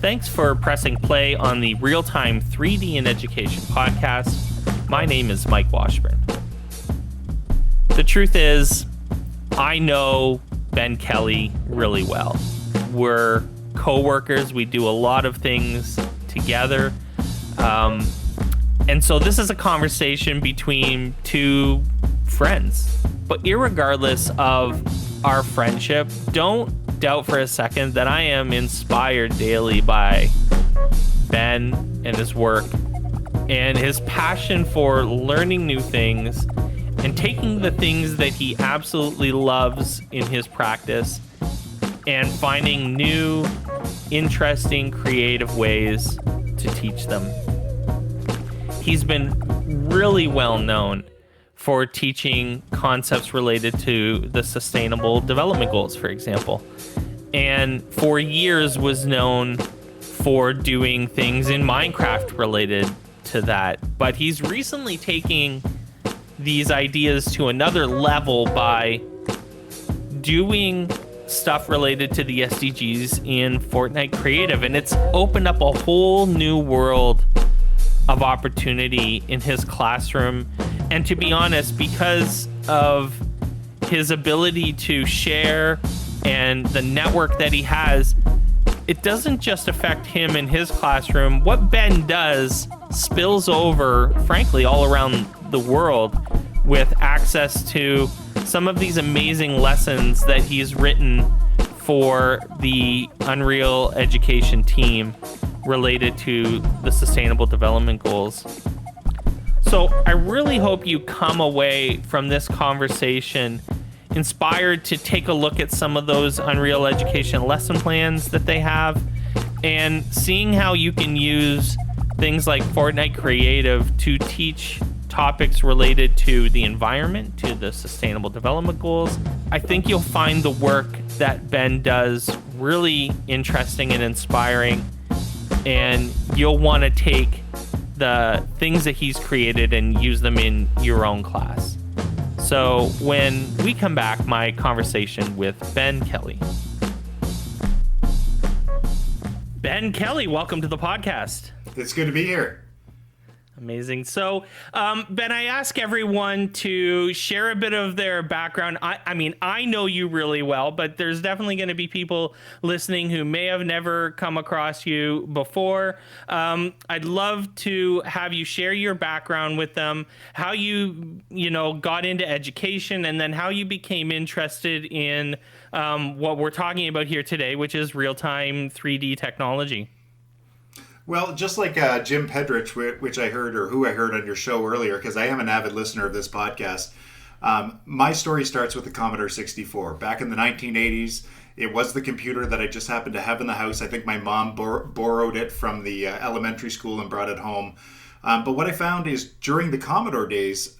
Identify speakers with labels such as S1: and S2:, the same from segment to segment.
S1: Thanks for pressing play on the Real-Time 3D in Education podcast. My name is Mike Washburn. The truth is, I know Ben Kelly really well. We're co-workers. We do a lot of things together. And so this is a conversation between two friends. But irregardless of our friendship, don't doubt for a second that I am inspired daily by Ben and his work and his passion for learning new things and taking the things that he absolutely loves in his practice and finding new, interesting, creative ways to teach them. He's been really well known for teaching concepts related to the Sustainable Development Goals, for example. And for years was known for doing things in Minecraft related to that. But he's recently taking these ideas to another level by doing stuff related to the SDGs in Fortnite Creative. And it's opened up a whole new world of opportunity in his classroom. And to be honest, because of his ability to share and the network that he has, it doesn't just affect him in his classroom. What Ben does spills over, frankly, all around the world with access to some of these amazing lessons that he's written for the Unreal Education team related to the Sustainable Development Goals. So I really hope you come away from this conversation inspired to take a look at some of those Unreal Education lesson plans that they have and seeing how you can use things like Fortnite Creative to teach topics related to the environment, to the Sustainable Development Goals. I think you'll find the work that Ben does really interesting and inspiring, and you'll want to take the things that he's created and use them in your own class. So when we come back, my conversation with Ben Kelly. Ben Kelly, welcome to the podcast.
S2: It's good to be here.
S1: Amazing. So, Ben, I ask everyone to share a bit of their background. I mean, I know you really well, but there's definitely going to be people listening who may have never come across you before. I'd love to have you share your background with them, how you got into education, and then how you became interested in what we're talking about here today, which is real-time 3D technology.
S2: Well, just like Jim Pedrich, which I heard, or who I heard on your show earlier, because I am an avid listener of this podcast, my story starts with the Commodore 64. Back in the 1980s, it was the computer that I just happened to have in the house. I think my mom borrowed it from the elementary school and brought it home. But what I found is during the Commodore days,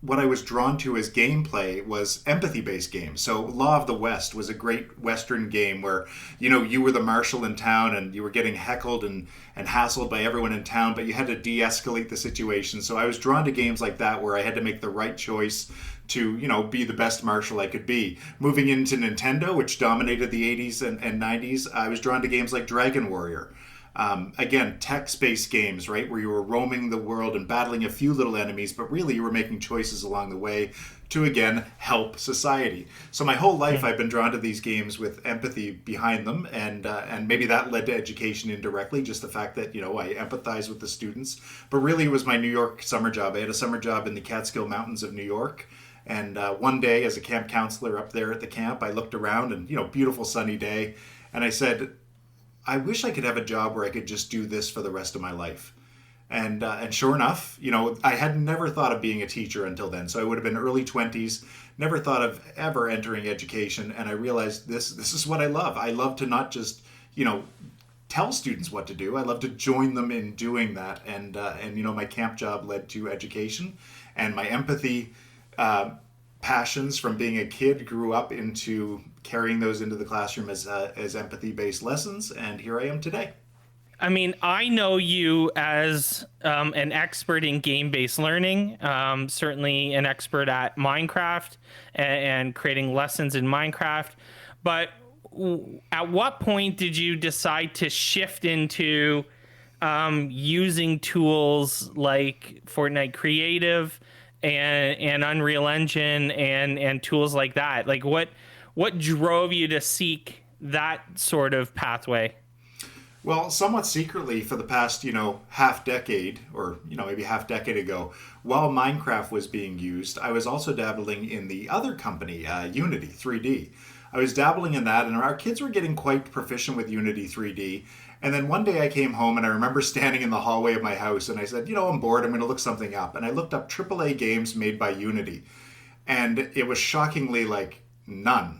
S2: what I was drawn to as gameplay was empathy-based games. So Law of the West was a great Western game where, you were the marshal in town and you were getting heckled and hassled by everyone in town, but you had to de-escalate the situation. So I was drawn to games like that where I had to make the right choice to, be the best marshal I could be. Moving into Nintendo, which dominated the 80s and 90s, I was drawn to games like Dragon Warrior. Again, text-based games, right, where you were roaming the world and battling a few little enemies, but really you were making choices along the way to, again, help society. So my whole life I've been drawn to these games with empathy behind them, and maybe that led to education indirectly, just the fact that, I empathize with the students. But really it was my New York summer job. I had a summer job in the Catskill Mountains of New York, and one day as a camp counselor up there at the camp, I looked around and, beautiful sunny day, and I said, I wish I could have a job where I could just do this for the rest of my life. And sure enough, I had never thought of being a teacher until then. So I would have been early 20s, never thought of ever entering education. And I realized this is what I love. I love to not just, tell students what to do. I love to join them in doing that. And my camp job led to education, and my empathy passions from being a kid grew up into carrying those into the classroom as empathy-based lessons, and here I am today.
S1: I mean, I know you as an expert in game-based learning, certainly an expert at Minecraft and creating lessons in Minecraft, but at what point did you decide to shift into using tools like Fortnite Creative and Unreal Engine and tools like that? Like what drove you to seek that sort of pathway?
S2: Well, somewhat secretly for the past, half decade or, maybe half decade ago, while Minecraft was being used, I was also dabbling in the other company, Unity 3D. I was dabbling in that, and our kids were getting quite proficient with Unity 3D. And then one day I came home and I remember standing in the hallway of my house and I said, I'm bored, I'm going to look something up. And I looked up AAA games made by Unity. And it was shockingly like none.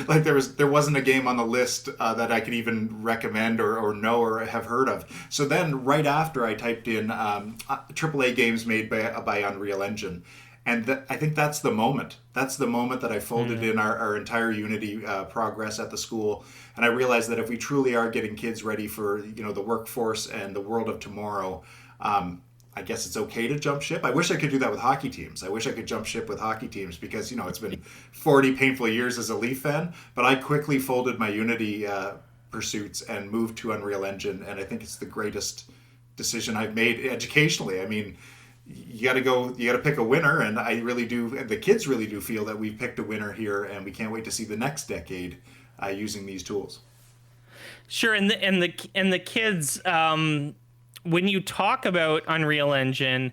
S2: Like there wasn't a game on the list that I could even recommend or know or have heard of. So then right after I typed in AAA games made by Unreal Engine. And I think that's the moment. That's the moment that I folded in our entire Unity progress at the school. And I realized that if we truly are getting kids ready for the workforce and the world of tomorrow, I guess it's okay to jump ship. I wish I could do that with hockey teams. I wish I could jump ship with hockey teams because, it's been 40 painful years as a Leaf fan. But I quickly folded my Unity pursuits and moved to Unreal Engine. And I think it's the greatest decision I've made educationally. I mean, you got to pick a winner. And I really do. And the kids really do feel that we've picked a winner here. And we can't wait to see the next decade using these tools.
S1: Sure. And the kids, when you talk about Unreal Engine,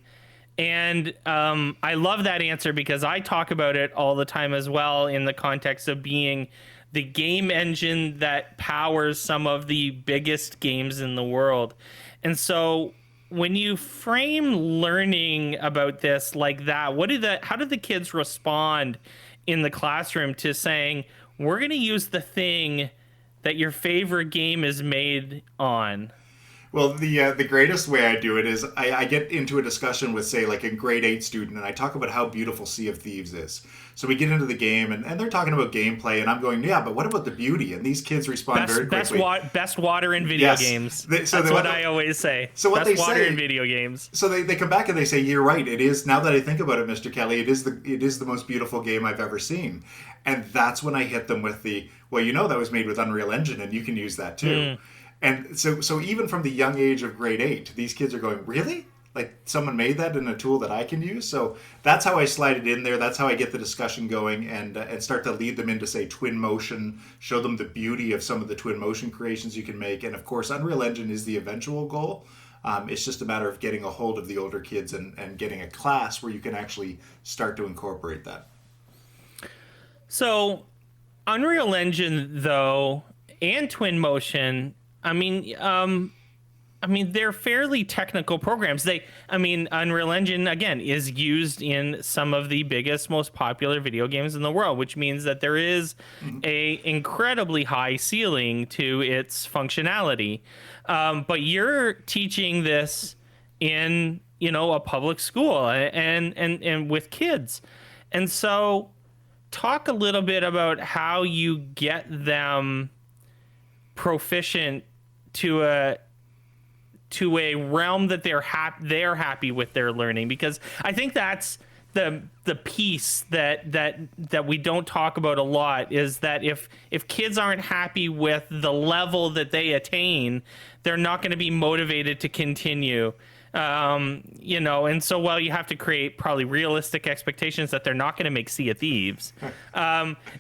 S1: and I love that answer because I talk about it all the time as well in the context of being the game engine that powers some of the biggest games in the world. And so when you frame learning about this like that, how do the kids respond in the classroom to saying, we're going to use the thing that your favorite game is made on?
S2: Well, the greatest way I do it is I get into a discussion with, say, like a grade 8 student, and I talk about how beautiful Sea of Thieves is. So we get into the game, and they're talking about gameplay, and I'm going, yeah, but what about the beauty? And these kids respond very quickly.
S1: Best water in video games. That's what I always say.
S2: So what
S1: best
S2: they
S1: water
S2: say,
S1: in video games.
S2: So they come back and they say, you're right, it is, now that I think about it, Mr. Kelly, it is the most beautiful game I've ever seen. And that's when I hit them with that was made with Unreal Engine, and you can use that too. And so even from the young age of grade 8, these kids are going, really? Like someone made that in a tool that I can use? So that's how I slide it in there. That's how I get the discussion going and start to lead them into, say, twin motion, show them the beauty of some of the twin motion creations you can make. And of course, Unreal Engine is the eventual goal. It's just a matter of getting a hold of the older kids and getting a class where you can actually start to incorporate that.
S1: So Unreal Engine, though, and Twinmotion, they're fairly technical programs. Unreal Engine, again, is used in some of the biggest, most popular video games in the world, which means that there is a incredibly high ceiling to its functionality. But you're teaching this in, a public school and with kids. And so talk a little bit about how you get them proficient to a realm that they're happy with their learning, because I think that's the piece that we don't talk about a lot, is that if kids aren't happy with the level that they attain, they're not going to be motivated to continue. And so while you have to create probably realistic expectations that they're not going to make Sea of Thieves,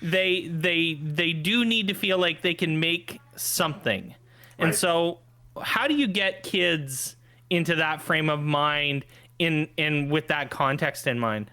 S1: they do need to feel like they can make something. And
S2: Right.
S1: So how do you get kids into that frame of mind in with that context in mind?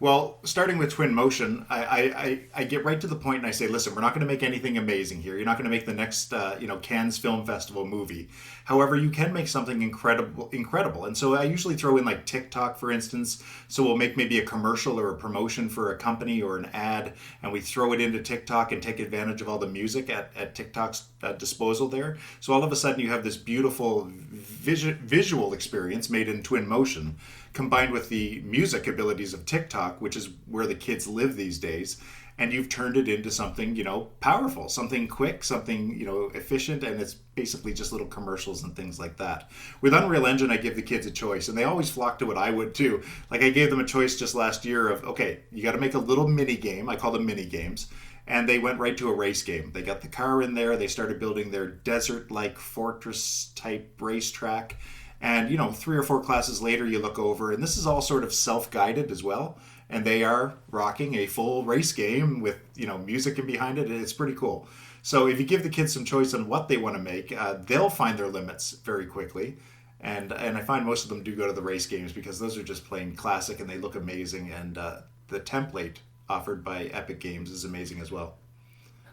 S2: Well, starting with Twin Motion, I get right to the point and I say, listen, we're not going to make anything amazing here. You're not going to make the next, Cannes Film Festival movie. However, you can make something incredible. And so I usually throw in like TikTok, for instance. So we'll make maybe a commercial or a promotion for a company or an ad, and we throw it into TikTok and take advantage of all the music at TikTok's disposal there. So all of a sudden you have this beautiful visual experience made in Twin Motion, combined with the music abilities of TikTok, which is where the kids live these days, and you've turned it into something, powerful, something quick, something, efficient, and it's basically just little commercials and things like that. With Unreal Engine, I give the kids a choice, and they always flock to what I would too. Like I gave them a choice just last year of, okay, you got to make a little mini game. I call them mini games. and they went right to a race game. They got the car in there. They started building their desert-like fortress-type racetrack. And, 3 or 4 classes later, you look over, and this is all sort of self-guided as well. And they are rocking a full race game with, music in behind it. It's pretty cool. So if you give the kids some choice on what they want to make, they'll find their limits very quickly. And I find most of them do go to the race games because those are just plain classic and they look amazing. And the template offered by Epic Games is amazing as well.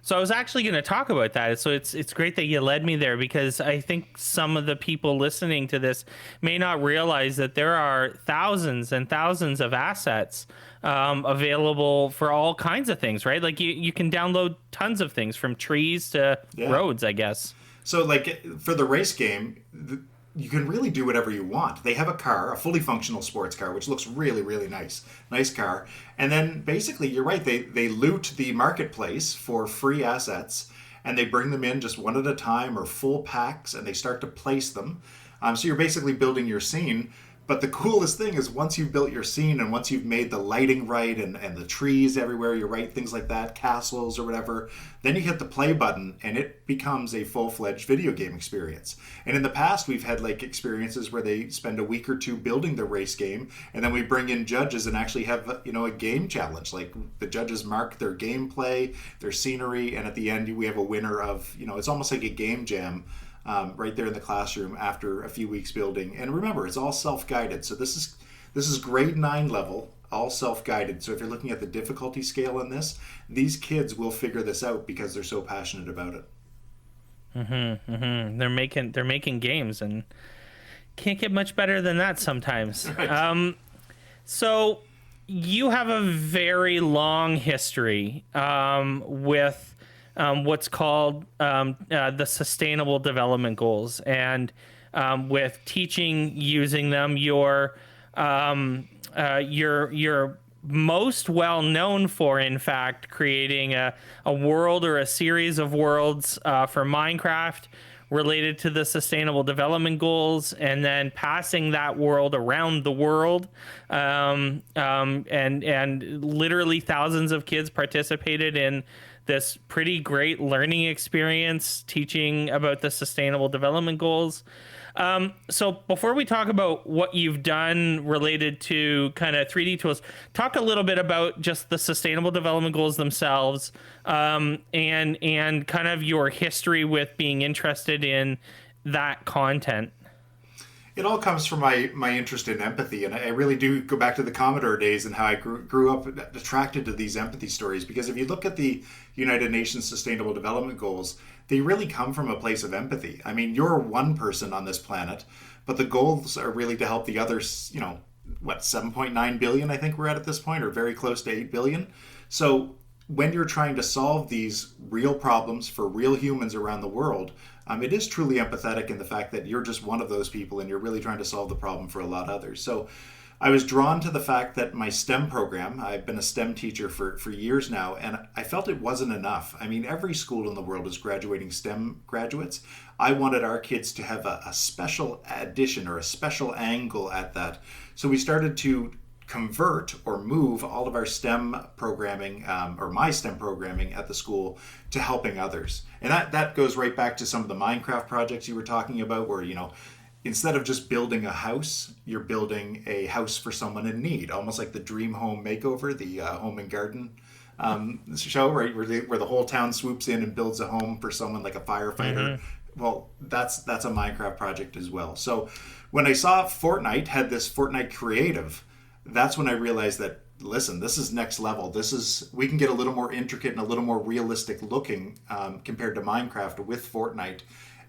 S1: So I was actually going to talk about that. So it's great that you led me there, because I think some of the people listening to this may not realize that there are thousands and thousands of assets available for all kinds of things, right? Like you can download tons of things, from trees to roads, I guess.
S2: So like for the race game, you can really do whatever you want. They have a car, a fully functional sports car, which looks really, really nice. Nice car. And then basically, you're right, they loot the marketplace for free assets, and they bring them in just one at a time or full packs, and they start to place them. So you're basically building your scene. But the coolest thing is once you've built your scene and once you've made the lighting right and the trees everywhere, you're right, things like that, castles or whatever, then you hit the play button and it becomes a full-fledged video game experience. And in the past, we've had like experiences where they spend a week or two building the race game, and then we bring in judges and actually have, a game challenge. Like the judges mark their gameplay, their scenery, and at the end we have a winner of, it's almost like a game jam. Right there in the classroom after a few weeks building. And remember, it's all self-guided. So this is grade 9 level, all self-guided. So if you're looking at the difficulty scale on this, these kids will figure this out because they're so passionate about it.
S1: They're making games, and can't get much better than that sometimes. Right. So you have a very long history with what's called the Sustainable Development Goals, and with teaching using them. You're most well known for, in fact, creating a world or a series of worlds for Minecraft related to the Sustainable Development Goals, and then passing that world around the world. And literally thousands of kids participated in this pretty great learning experience teaching about the Sustainable Development Goals. So before we talk about what you've done related to kind of 3D tools, talk a little bit about just the Sustainable Development Goals themselves, and kind of your history with being interested in that content.
S2: It all comes from my interest in empathy, and I really do go back to the Commodore days and how I grew up attracted to these empathy stories, because if you look at the United Nations Sustainable Development Goals, they really come from a place of empathy. I mean, you're one person on this planet, but the goals are really to help the others, 7.9 billion I think we're at this point, or very close to 8 billion. So when you're trying to solve these real problems for real humans around the world, it is truly empathetic in the fact that you're just one of those people and you're really trying to solve the problem for a lot of others. So I was drawn to the fact that my STEM program, I've been a STEM teacher for years now, and I felt it wasn't enough. I mean, every school in the world is graduating STEM graduates. I wanted our kids to have a special addition or a special angle at that. So we started to convert or move all of our STEM programming, or my STEM programming at the school, to helping others. And that goes right back to some of the Minecraft projects you were talking about, where, instead of just building a house, you're building a house for someone in need, almost like the Dream Home Makeover, the Home and Garden show, right, where the whole town swoops in and builds a home for someone, like a firefighter. Mm-hmm. Well, that's a Minecraft project as well. So when I saw Fortnite had this Fortnite Creative, that's when I realized that, listen, this is next level. We can get a little more intricate and a little more realistic looking compared to Minecraft with Fortnite.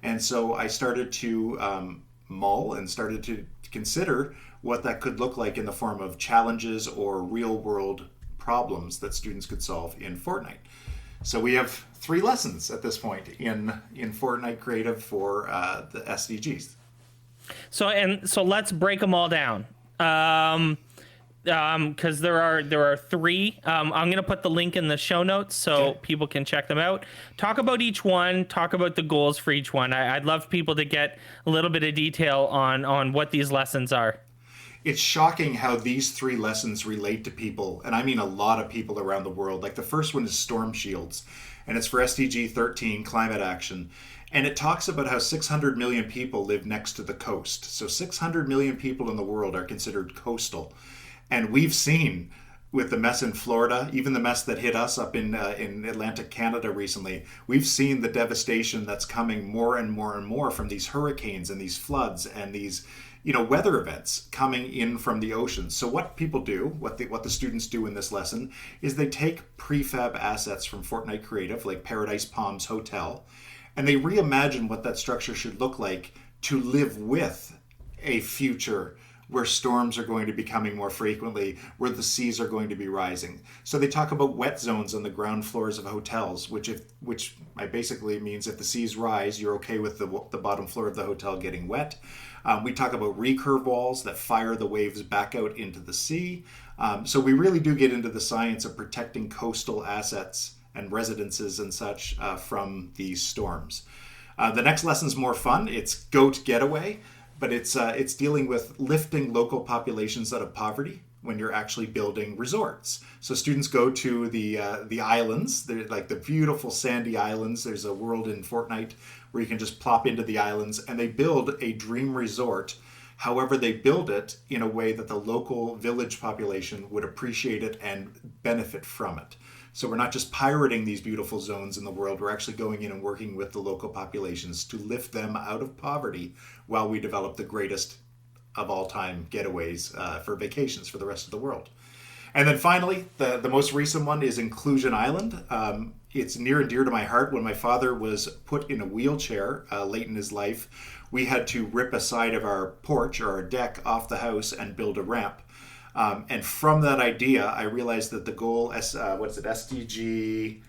S2: And so I started to mull and started to consider what that could look like in the form of challenges or real world problems that students could solve in Fortnite. So we have 3 lessons at this point in Fortnite Creative for the SDGs. So
S1: let's break them all down. Because there are 3. I'm going to put the link in the show notes so people can check them out. Talk about each one. Talk about the goals for each one. I'd love people to get a little bit of detail on what these lessons are.
S2: it's shocking how these 3 lessons relate to people, and I mean a lot of people around the world. Like the first one is storm shields, and it's for SDG 13, climate action. And it talks about how 600 million people live next to the coast. So 600 million people in the world are considered coastal. And we've seen with the mess in Florida, even the mess that hit us up in Atlantic Canada recently, we've seen the devastation that's coming more and more and more from these hurricanes and these floods and these weather events coming in from the ocean. So what people do, what the students do in this lesson, is they take prefab assets from Fortnite Creative, like Paradise Palms Hotel, and they reimagine what that structure should look like to live with a future where storms are going to be coming more frequently, where the seas are going to be rising. So they talk about wet zones on the ground floors of hotels, which basically means if the seas rise, you're okay with the bottom floor of the hotel getting wet. We talk about recurve walls that fire the waves back out into the sea. So we really do get into the science of protecting coastal assets and residences and such from these storms. The next lesson's more fun. It's Goat Getaway, but it's dealing with lifting local populations out of poverty when you're actually building resorts. So students go to the islands. They're like the beautiful sandy islands. There's a world in Fortnite where you can just plop into the islands, and they build a dream resort. However, they build it in a way that the local village population would appreciate it and benefit from it. So we're not just pirating these beautiful zones in the world, we're actually going in and working with the local populations to lift them out of poverty while we develop the greatest of all time getaways for vacations for the rest of the world. And then finally, the most recent one is Inclusion Island. It's near and dear to my heart. When my father was put in a wheelchair late in his life, we had to rip a side of our porch or our deck off the house and build a ramp. And from that idea, I realized that the goal, SDG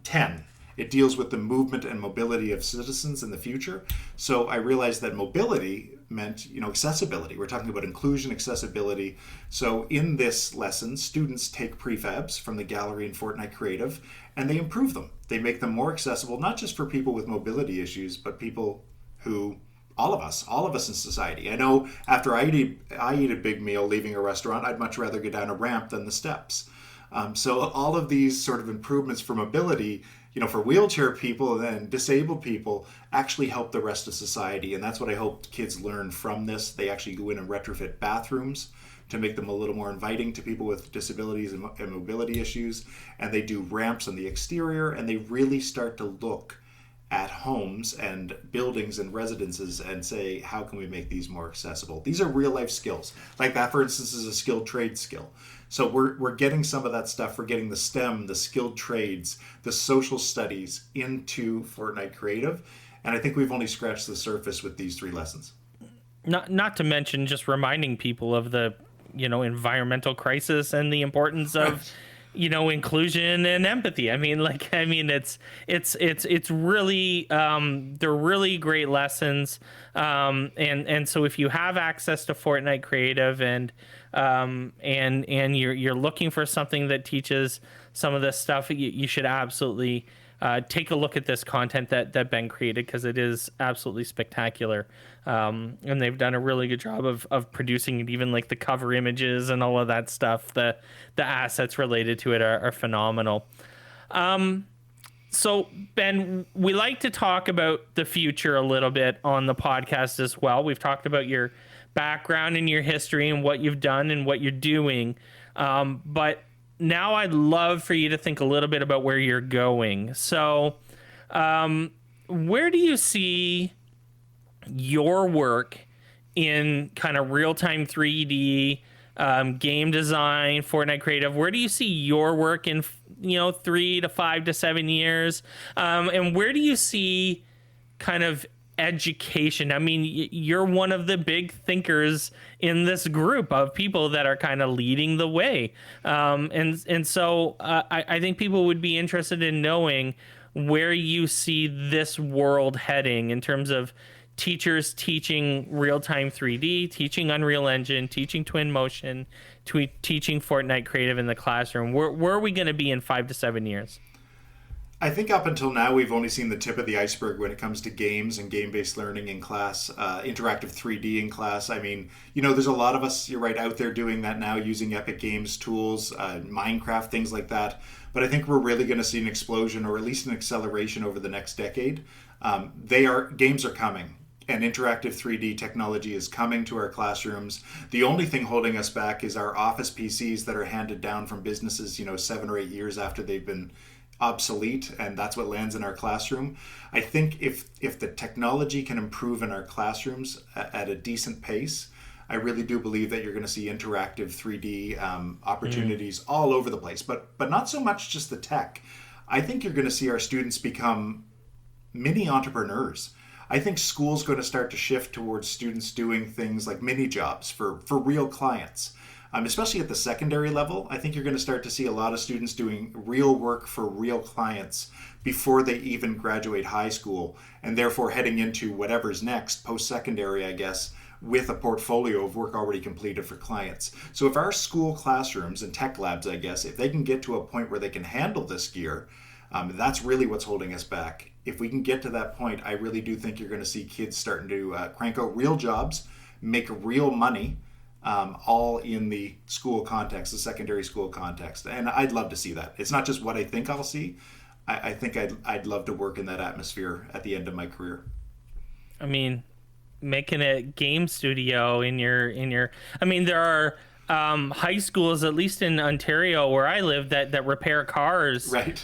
S2: 10, it deals with the movement and mobility of citizens in the future. So I realized that mobility meant, accessibility. We're talking about inclusion, accessibility. So in this lesson, students take prefabs from the gallery in Fortnite Creative, and they improve them. They make them more accessible, not just for people with mobility issues, but people who all of us in society. I know after I eat a big meal leaving a restaurant, I'd much rather go down a ramp than the steps. So all of these sort of improvements for mobility, for wheelchair people and disabled people, actually help the rest of society. And that's what I hope kids learn from this. They actually go in and retrofit bathrooms to make them a little more inviting to people with disabilities and mobility issues. And they do ramps on the exterior, and they really start to look at homes and buildings and residences and say, how can we make these more accessible? These are real life skills. Like that, for instance, is a skilled trade skill. So we're getting some of that stuff. We're getting the STEM, the skilled trades, the social studies into Fortnite Creative. And I think we've only scratched the surface with these 3 lessons.
S1: Not to mention just reminding people of the, environmental crisis and the importance of inclusion and empathy. It's really they're really great lessons. And so if you have access to Fortnite Creative and you're looking for something that teaches some of this stuff, you should absolutely take a look at this content that Ben created, because it is absolutely spectacular. And they've done a really good job of producing it, even like the cover images and all of that stuff. The assets related to it are phenomenal. So Ben, we like to talk about the future a little bit on the podcast as well. We've talked about your background and your history and what you've done and what you're doing. But now I'd love for you to think a little bit about where you're going. So where do you see your work in kind of real-time 3D, game design, Fortnite Creative? Where do you see your work in 3 to 5 to 7 years? And where do you see kind of education? I mean, you're one of the big thinkers in this group of people that are kind of leading the way. And so I think people would be interested in knowing where you see this world heading in terms of teachers teaching real-time 3D, teaching Unreal Engine, teaching Twinmotion, teaching Fortnite Creative in the classroom. Where are we going to be in 5 to 7 years?
S2: I think up until now, we've only seen the tip of the iceberg when it comes to games and game-based learning in class, interactive 3D in class. I mean, there's a lot of us, you're right, out there doing that now using Epic Games tools, Minecraft, things like that. But I think we're really going to see an explosion or at least an acceleration over the next decade. Games are coming. And interactive 3D technology is coming to our classrooms. The only thing holding us back is our office PCs that are handed down from businesses, 7 or 8 years after they've been obsolete, and that's what lands in our classroom. I think if the technology can improve in our classrooms at a decent pace, I really do believe that you're going to see interactive 3D opportunities all over the place, but not so much just the tech. I think you're going to see our students become mini entrepreneurs. I think school's going to start to shift towards students doing things like mini jobs for real clients. Especially at the secondary level, I think you're going to start to see a lot of students doing real work for real clients before they even graduate high school, and therefore heading into whatever's next, post-secondary, I guess, with a portfolio of work already completed for clients. So if our school classrooms and tech labs, I guess, if they can get to a point where they can handle this gear, that's really what's holding us back. If we can get to that point, I really do think you're going to see kids starting to crank out real jobs, make real money, all in the school context, the secondary school context. And I'd love to see that. It's not just what I think I'll see. I think I'd love to work in that atmosphere at the end of my career.
S1: I mean, making a game studio in your there are high schools, at least in Ontario where I live, that repair cars,
S2: right,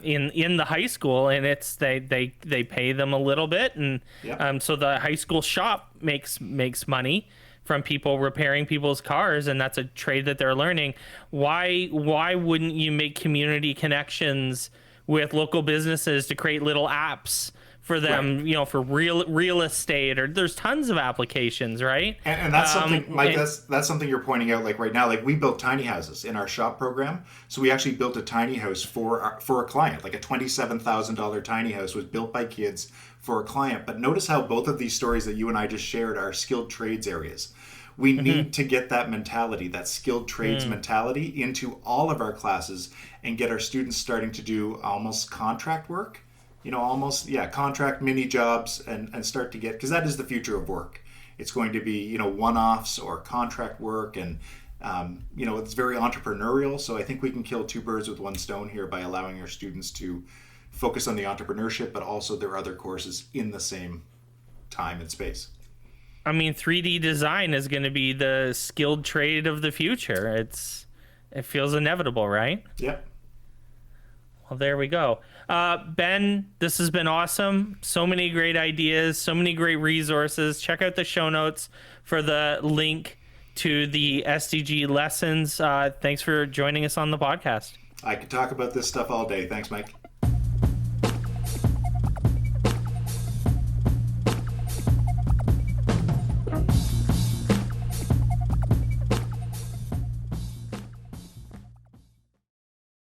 S1: in the high school, and it's they pay them a little bit, and
S2: yep.
S1: So the high school shop makes money from people repairing people's cars, and that's a trade that they're learning. Why wouldn't you make community connections with local businesses to create little apps for them, right, for real estate, or there's tons of applications, right?
S2: And that's something, Mike, that's something you're pointing out, like right now, like we built tiny houses in our shop program. So we actually built a tiny house for a client, like a $27,000 tiny house was built by kids for a client. But notice how both of these stories that you and I just shared are skilled trades areas. We need to get that mentality, that skilled trades mentality into all of our classes and get our students starting to do almost contract work, contract mini jobs and start to get, because that is the future of work. It's going to be, one-offs or contract work, and, it's very entrepreneurial. So I think we can kill two birds with one stone here by allowing our students to focus on the entrepreneurship, but also their other courses in the same time and space.
S1: I mean, 3D design is going to be the skilled trade of the future. It feels inevitable, right?
S2: Yep.
S1: Well, there we go. Ben, this has been awesome. So many great ideas, so many great resources. Check out the show notes for the link to the SDG lessons. Thanks for joining us on the podcast.
S2: I could talk about this stuff all day. Thanks, Mike.